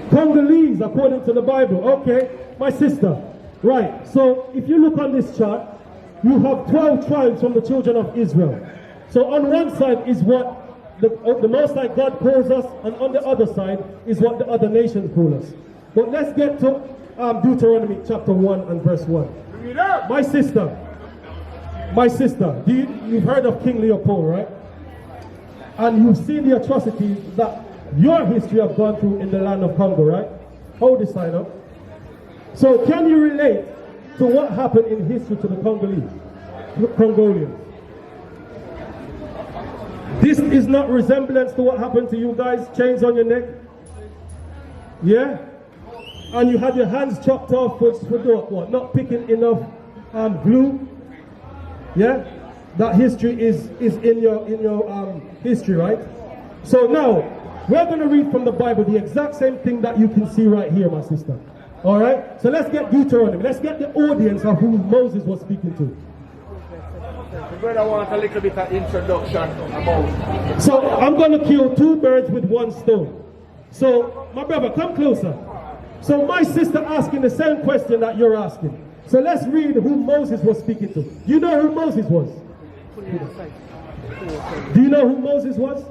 Congolese, according to the Bible. Okay, my sister. Right, so if you look on this chart, you have 12 tribes from the children of Israel. So on one side is what the Most High God calls us, and on the other side is what the other nations call us. But let's get to Deuteronomy chapter 1 and verse 1. My sister, you've heard of King Leopold, right? And you've seen the atrocities that your history have gone through in the land of Congo, right? Hold this sign up. So can you relate to what happened in history to the Congolians? This is not resemblance to what happened to you guys, chains on your neck? Yeah? And you had your hands chopped off for what? Not picking enough glue? Yeah? That history is in your history, right? So now, we're going to read from the Bible the exact same thing that you can see right here, my sister. All right? So let's get Deuteronomy. Let's get the audience of who Moses was speaking to. The brother wants a little bit of introduction about. So I'm going to kill two birds with one stone. So, my brother, come closer. So my sister asking the same question that you're asking. So let's read who Moses was speaking to. Do you know who Moses was? Do you know who Moses was?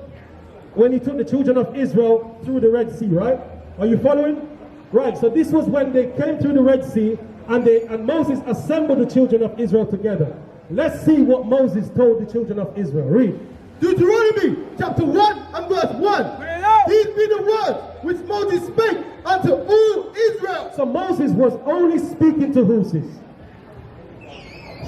When he took the children of Israel through the Red Sea, right? Are you following? Right, so this was when they came through the Red Sea and Moses assembled the children of Israel together. Let's see what Moses told the children of Israel. Read. Deuteronomy chapter 1 and verse 1. These be the words which Moses spake unto all Israel. So Moses was only speaking to who, sis?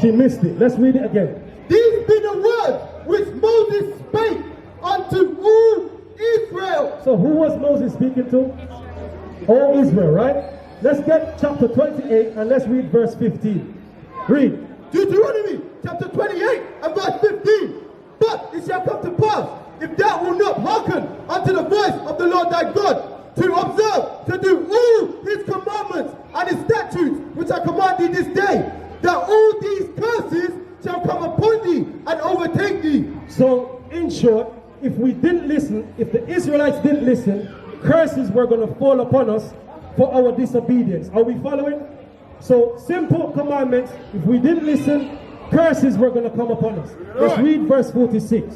She missed it. Let's read it again. These be the words which Moses spake unto all Israel. So who was Moses speaking to? All Israel, right? Let's get chapter 28 and let's read verse 15. Read. Deuteronomy chapter 28 and verse 15. But it shall come to pass, if thou wilt not hearken unto the voice of the Lord thy God, to observe, to do all his commandments and his statutes, which I command thee this day, that all these curses shall come upon thee and overtake thee. So, in short, if we didn't listen, if the Israelites didn't listen, curses were going to fall upon us for our disobedience. Are we following? So, simple commandments, if we didn't listen, curses were going to come upon us. Let's read verse 46.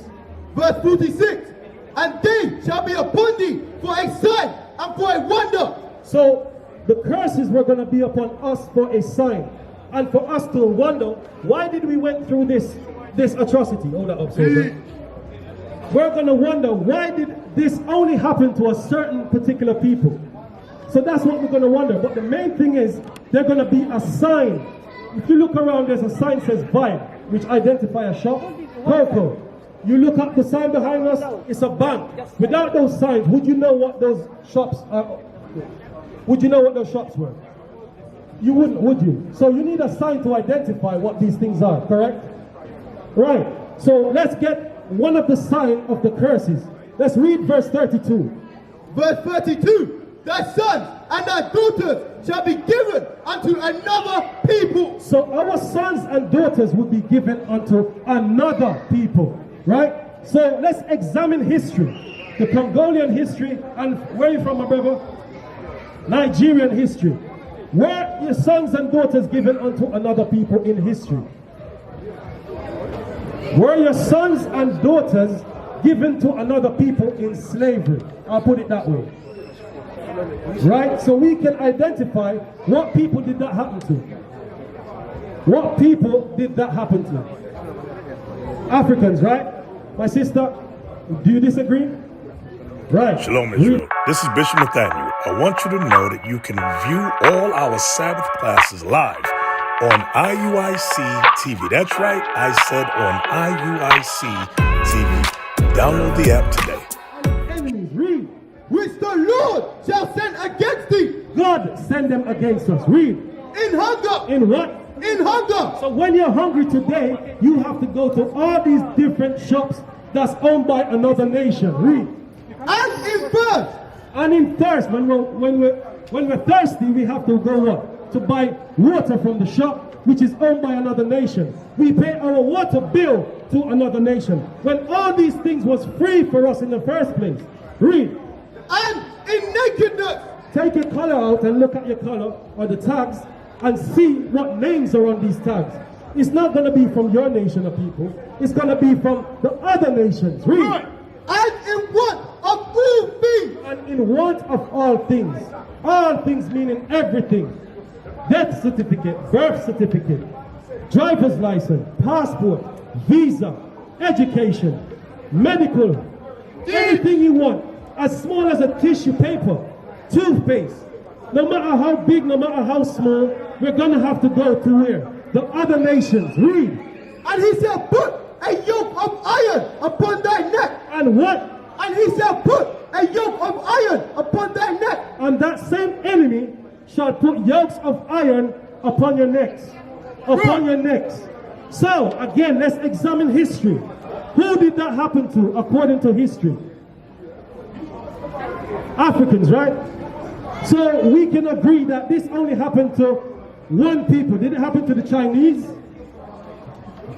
Verse 46. And they shall be upon thee for a sign and for a wonder. So the curses were going to be upon us for a sign and for us to wonder, why did we went through this atrocity? Hold that up, soldier. We're going to wonder, why did this only happen to a certain particular people? So that's what we're going to wonder. But the main thing is, there's going to be a sign. If you look around, there's a sign that says Vibe, which identify a shop. Coco. You look up the sign behind us, it's a bank. Without those signs, would you know what those shops are? Would you know what those shops were? You wouldn't, would you? So you need a sign to identify what these things are, correct? Right. So let's get one of the signs of the curses. Let's read verse 32. Verse 32. Thy sons and thy daughters shall be given unto another people. So our sons and daughters will be given unto another people, right? So let's examine history, the Congolian history, and where are you from, my brother? Nigerian history. Where your sons and daughters given unto another people in history? Were your sons and daughters given to another people in slavery? I'll put it that way. Right? So we can identify what people did that happen to. What people did that happen to? Africans, right? My sister, do you disagree? Right. Shalom, Israel. This is Bishop Nathaniel. I want you to know that you can view all our Sabbath classes live on IUIC TV. That's right, I said on IUIC TV. Download the app today. Enemies, read. Which the Lord shall send against thee. God send them against us. Read. In hunger. In what? In hunger. So when you're hungry today, you have to go to all these different shops that's owned by another nation. Read. And in thirst. And in thirst. When we're thirsty, we have to go what? To buy water from the shop, which is owned by another nation. We pay our water bill to another nation. When all these things was free for us in the first place. Read. And in nakedness. take your color out and look at your color or the tags and see what names are on these tags. It's not going to be from your nation of people. It's going to be from the other nations. Read. And in want of all things. And in want of all things. All things meaning everything. Death certificate, birth certificate, driver's license, passport, visa, education, medical, anything you want, as small as a tissue paper, toothpaste. No matter how big, no matter how small, we're going to have to go to where? The other nations. Read. And he shall put a yoke of iron upon thy neck. And what? And he shall put a yoke of iron upon thy neck. And that same enemy shall put yokes of iron upon your necks. Upon your necks. So, again, let's examine history. Who did that happen to, according to history? Africans, right? So, we can agree that this only happened to one people. Did it happen to the Chinese?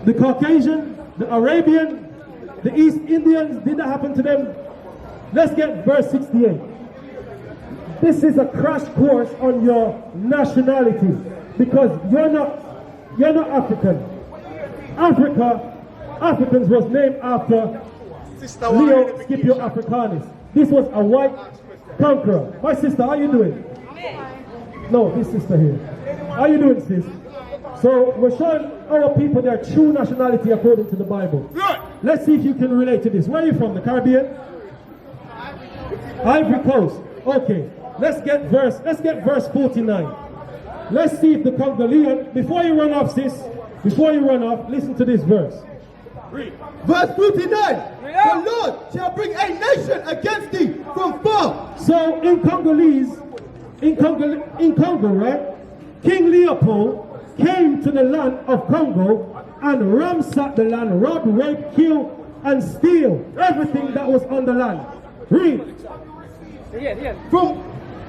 The Caucasian? The Arabian? The East Indians? Did that happen to them? Let's get verse 68. This is a crash course on your nationality, because you're not African. Africans was named after Leo Scipio Africanus. This was a white conqueror. My sister, how you doing? No, this sister here. How you doing, sis? So we're showing our people their true nationality according to the Bible. Let's see if you can relate to this. Where are you from? The Caribbean? Ivory Coast. Okay. Let's get verse 49. Let's see if the Congolian, before you run off, sis, before you run off, listen to this verse. Read. Verse 59. The Lord shall bring a nation against thee from far. So in Congolese, in Congo, right? King Leopold came to the land of Congo and ransacked the land, robbed, rape, kill, and steal everything that was on the land. Read.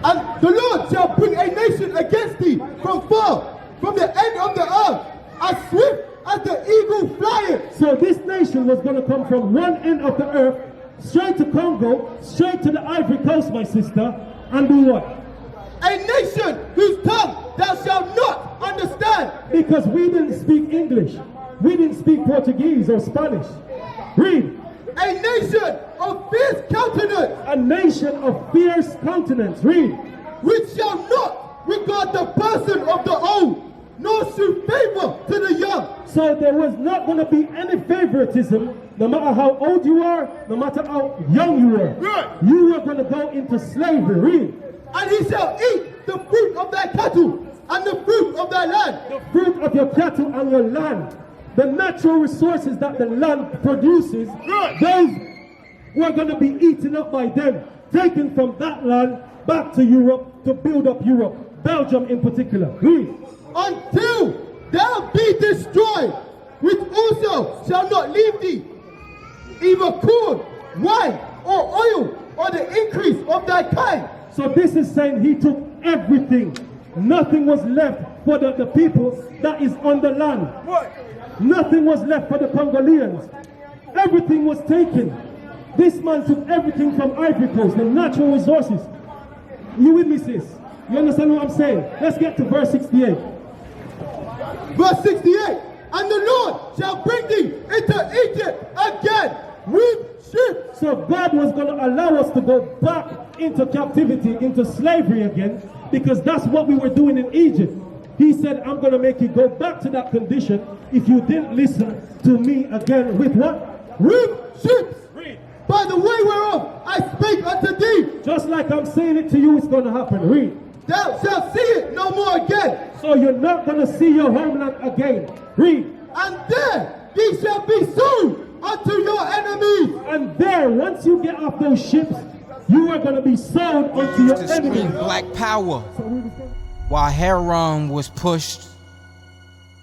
And the Lord shall bring a nation against thee from far, from the end of the earth, as swift as the eagle flyeth. So this nation was going to come from one end of the earth, straight to Congo, straight to the Ivory Coast, my sister, and do what? A nation whose tongue thou shalt not understand. Because we didn't speak English. We didn't speak Portuguese or Spanish. Read. A nation of fierce countenance. A nation of fierce countenance. Read. Which shall not regard the person of the old, nor shew favor to the young. So there was not going to be any favoritism, no matter how old you are, no matter how young you were. Right. You were going to go into slavery. Read. And he shall eat the fruit of thy cattle and the fruit of thy land. The fruit of your cattle and your land. The natural resources that the land produces, those were going to be eaten up by them, taken from that land back to Europe to build up Europe, Belgium in particular. Read. Until thou be destroyed, which also shall not leave thee, either corn, wine, or oil, or the increase of thy kind. So this is saying he took everything. Nothing was left for the people that is on the land. What? Nothing was left for the Congolians. Everything was taken. This man took everything from Ivory Coast, the natural resources. You with me, sis? You understand what I'm saying? Let's get to verse 68. Verse 68. And the Lord shall bring thee into Egypt again with ships. So God was going to allow us to go back into captivity, into slavery again, because that's what we were doing in Egypt. He said, I'm going to make you go back to that condition if you didn't listen to me again with what? With ships. Read. By the way whereof I spake unto thee. Just like I'm saying it to you, it's going to happen. Read. Thou shalt see it no more again. So you're not going to see your homeland again. Read. And there ye shall be sold unto your enemies. And there, once you get off those ships, you are going to be sold unto your To scream enemies. black power while Heron was pushed.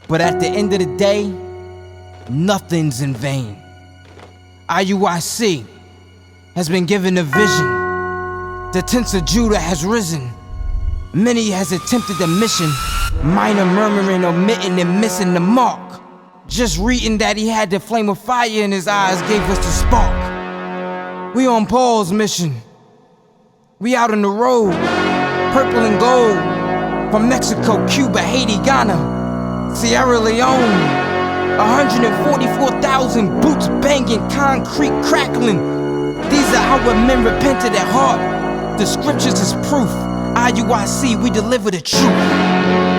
But at the end of the day, nothing's in vain. IUIC has been given a vision. The tents of Judah has risen. Many has attempted the mission, minor murmuring, omitting, and missing the mark. Just reading that he had the flame of fire in his eyes gave us the spark. We on Paul's mission. We out on the road. Purple and gold from Mexico, Cuba, Haiti, Ghana, Sierra Leone. 144,000 boots banging, concrete crackling. These are our men repented at heart. The scriptures is proof. IUIC, we deliver the truth.